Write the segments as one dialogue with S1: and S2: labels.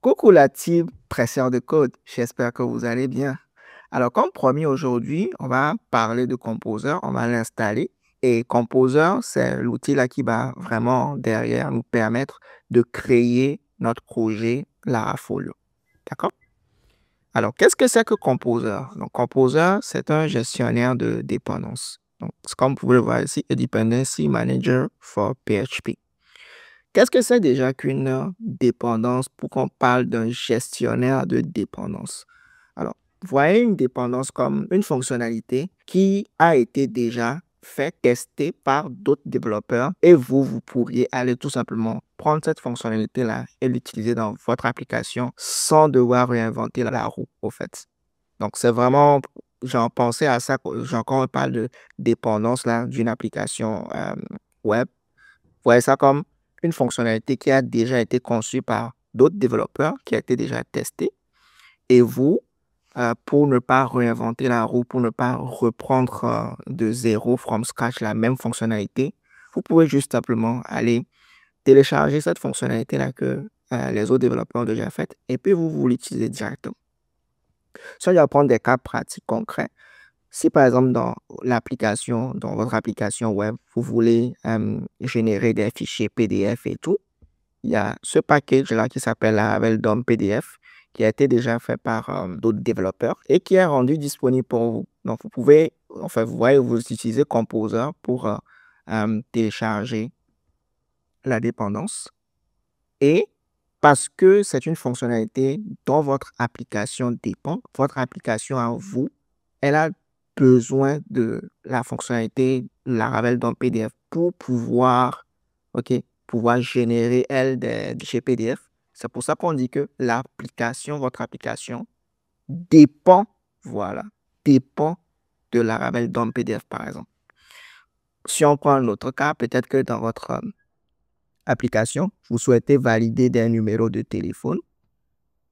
S1: Coucou la team presseur de code, j'espère que vous allez bien. Alors comme promis aujourd'hui, on va parler de Composer, on va l'installer et Composer, c'est l'outil là qui va vraiment derrière nous permettre de créer notre projet Larafolio. D'accord? Alors qu'est-ce que c'est que Composer? Donc Composer, c'est un gestionnaire de dépendances. Donc comme vous pouvez le voir ici, a Dependency Manager for PHP. Qu'est-ce que c'est déjà qu'une dépendance pour qu'on parle d'un gestionnaire de dépendance? Alors, voyez une dépendance comme une fonctionnalité qui a été déjà fait tester par d'autres développeurs et vous pourriez aller tout simplement prendre cette fonctionnalité-là et l'utiliser dans votre application sans devoir réinventer la roue, au fait. Donc, c'est vraiment, j'en pensais à ça, quand on parle de dépendance là, d'une application web. Voyez ça comme une fonctionnalité qui a déjà été conçue par d'autres développeurs, qui a été déjà testée. Et vous, pour ne pas réinventer la roue, pour ne pas reprendre de zéro, from scratch, la même fonctionnalité, vous pouvez juste simplement aller télécharger cette fonctionnalité-là que les autres développeurs ont déjà faite et puis vous l'utilisez directement. Ça, je vais prendre des cas pratiques concrets. Si par exemple dans votre application web, vous voulez générer des fichiers PDF et tout, il y a ce package-là qui s'appelle Laravel DOM PDF qui a été déjà fait par d'autres développeurs et qui est rendu disponible pour vous. Donc, vous pouvez, enfin, vous voyez, vous utilisez Composer pour télécharger la dépendance. Et parce que c'est une fonctionnalité dont votre application dépend, votre application à vous, elle a besoin de la fonctionnalité Laravel dans PDF pour pouvoir, pouvoir générer, elle, des fichiers PDF. C'est pour ça qu'on dit que votre application dépend, voilà, dépend de Laravel dans PDF, par exemple. Si on prend un autre cas, peut-être que dans votre application, vous souhaitez valider des numéros de téléphone.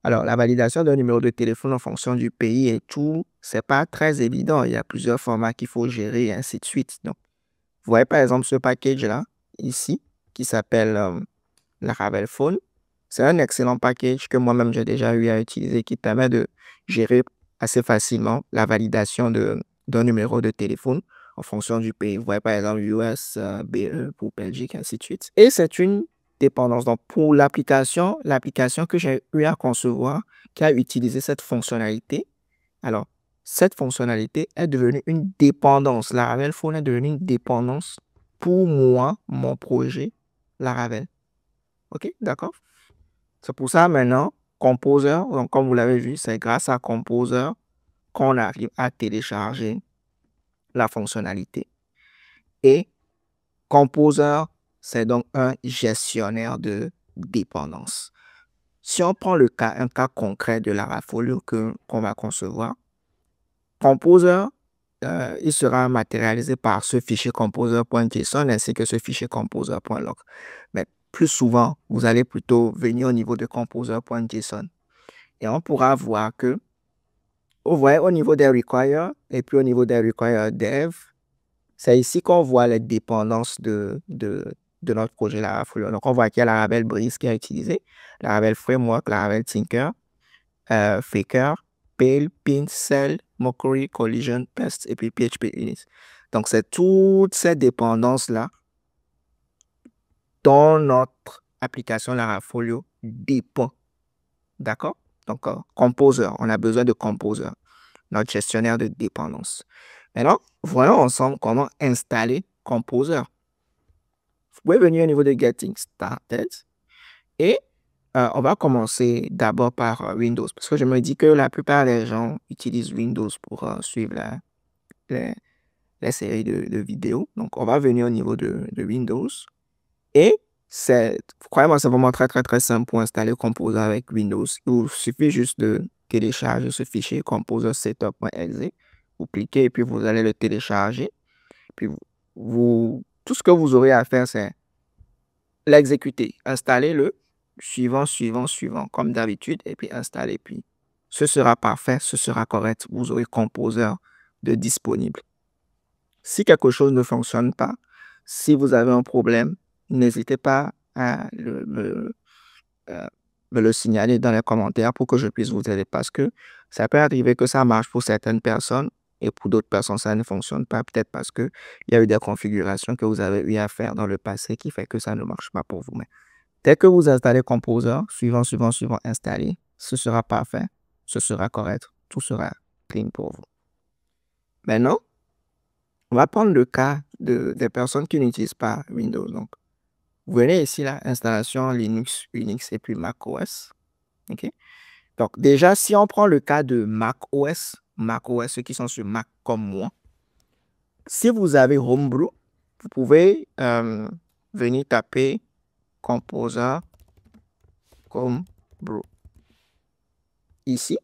S1: Alors, la validation d'un numéro de téléphone en fonction du pays et tout, c'est pas très évident. Il y a plusieurs formats qu'il faut gérer et ainsi de suite. Donc, vous voyez par exemple ce package-là, ici, qui s'appelle Laravel Phone. C'est un excellent package que moi-même j'ai déjà eu à utiliser qui permet de gérer assez facilement la validation d'un numéro de téléphone en fonction du pays. Vous voyez par exemple US, BE pour Belgique, ainsi de suite. Et c'est une dépendance. Donc pour l'application que j'ai eu à concevoir, qui a utilisé cette fonctionnalité, alors cette fonctionnalité est devenue une dépendance. Laravel Phone est devenue une dépendance pour moi, mon projet Laravel. OK, d'accord? C'est pour ça maintenant, Composer, donc comme vous l'avez vu, c'est grâce à Composer qu'on arrive à télécharger la fonctionnalité. Et Composer, c'est donc un gestionnaire de dépendance. Si on prend un cas concret de Larafolio qu'on va concevoir, Composer, il sera matérialisé par ce fichier composer.json ainsi que ce fichier composer.log. Mais plus souvent, vous allez plutôt venir au niveau de composer.json. Et on pourra voir que, vous voyez, au niveau des require et puis au niveau des require dev, c'est ici qu'on voit les dépendances de notre projet Larafolio. Donc, on voit qu'il y a Laravel Breeze qui est utilisé, Laravel Framework, Laravel Tinker, Faker, Pale, Pin, Cell, Mockery, Collision, Pest et puis PHP Init. Donc, c'est toutes ces dépendances-là dont notre application Larafolio dépend. D'accord? Donc, Composer, on a besoin de Composer, notre gestionnaire de dépendance. Maintenant, voyons ensemble comment installer Composer. Vous pouvez venir au niveau de Getting Started et on va commencer d'abord par Windows parce que je me dis que la plupart des gens utilisent Windows pour suivre les séries de vidéos. Donc, on va venir au niveau de Windows et croyez-moi, c'est vraiment très, très, très simple pour installer Composer avec Windows. Il vous suffit juste de télécharger ce fichier composer setup.exe. Vous cliquez et puis vous allez le télécharger. Puis tout ce que vous aurez à faire, c'est l'exécuter. Installez-le, suivant, comme d'habitude, et puis installez. Puis ce sera parfait, ce sera correct. Vous aurez Composer de disponible. Si quelque chose ne fonctionne pas, si vous avez un problème, n'hésitez pas à me le signaler dans les commentaires pour que je puisse vous aider parce que ça peut arriver que ça marche pour certaines personnes et pour d'autres personnes, ça ne fonctionne pas. Peut-être parce qu'il y a eu des configurations que vous avez eu à faire dans le passé qui fait que ça ne marche pas pour vous. Mais dès que vous installez Composer, suivant, installer, ce sera parfait, ce sera correct, tout sera clean pour vous. Maintenant, on va prendre le cas des personnes qui n'utilisent pas Windows. Donc, vous venez ici, là, installation Linux, Unix et puis Mac OS. OK? Donc, déjà, si on prend le cas de Mac OS, ceux qui sont sur Mac comme moi, si vous avez Homebrew, vous pouvez venir taper Composer Homebrew ici.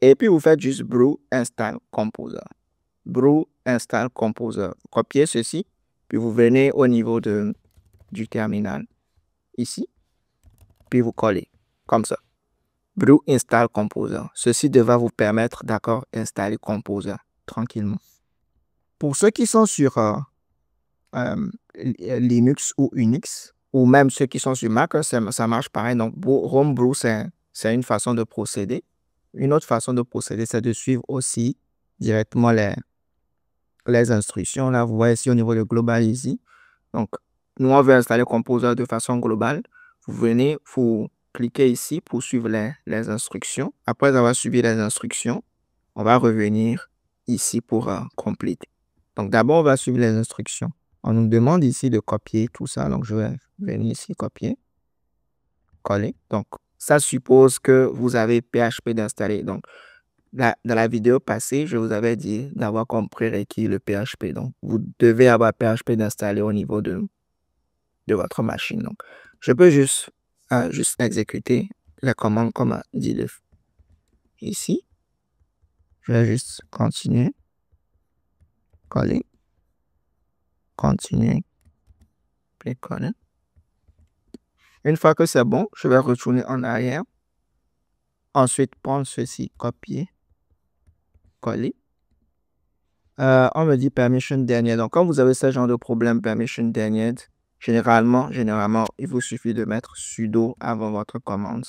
S1: Et puis, vous faites juste brew install Composer. Brew install Composer. Copiez ceci, puis vous venez au niveau du terminal, ici, puis vous collez, comme ça. Brew install Composer. Ceci devra vous permettre, d'accord, d'installer Composer tranquillement. Pour ceux qui sont sur Linux ou Unix, ou même ceux qui sont sur Mac, ça marche pareil. Donc, Homebrew, c'est une façon de procéder. Une autre façon de procéder, c'est de suivre aussi directement les instructions. Là, vous voyez ici au niveau de Global ici. Donc, nous, on veut installer Composer de façon globale. Vous venez, vous cliquez ici pour suivre les instructions. Après avoir suivi les instructions, on va revenir ici pour compléter. Donc, d'abord, on va suivre les instructions. On nous demande ici de copier tout ça. Donc, je vais venir ici, copier, coller. Donc, ça suppose que vous avez PHP d'installer. Donc, dans la vidéo passée, je vous avais dit d'avoir comme prérequis le PHP. Donc, vous devez avoir PHP d'installer au niveau de votre machine. Donc, je peux juste exécuter la commande comme a dit ici. Je vais juste continuer, coller, continuer, puis coller. Une fois que c'est bon, je vais retourner en arrière. Ensuite, prendre ceci, copier, coller. On me dit permission dernière. Donc, quand vous avez ce genre de problème, permission dernière, généralement, il vous suffit de mettre sudo avant votre commande.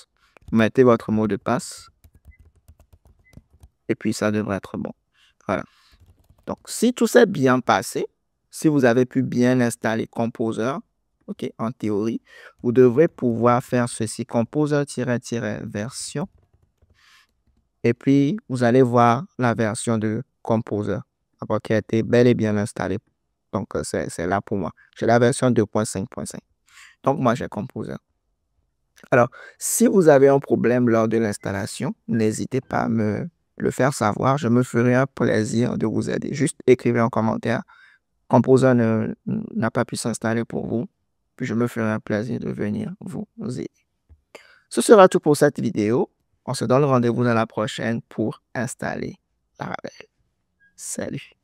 S1: Vous mettez votre mot de passe. Et puis, ça devrait être bon. Voilà. Donc, si tout s'est bien passé, si vous avez pu bien installer Composer, OK, en théorie, vous devrez pouvoir faire ceci, Composer-version. Et puis, vous allez voir la version de Composer qui a été bel et bien installée. Donc, c'est là pour moi. J'ai la version 2.5.5. Donc, moi, j'ai Composer. Alors, si vous avez un problème lors de l'installation, n'hésitez pas à me le faire savoir. Je me ferai un plaisir de vous aider. Juste écrivez en commentaire. Composer n'a pas pu s'installer pour vous. Puis, je me ferai un plaisir de venir vous aider. Ce sera tout pour cette vidéo. On se donne rendez-vous dans la prochaine pour installer Laravel. Salut!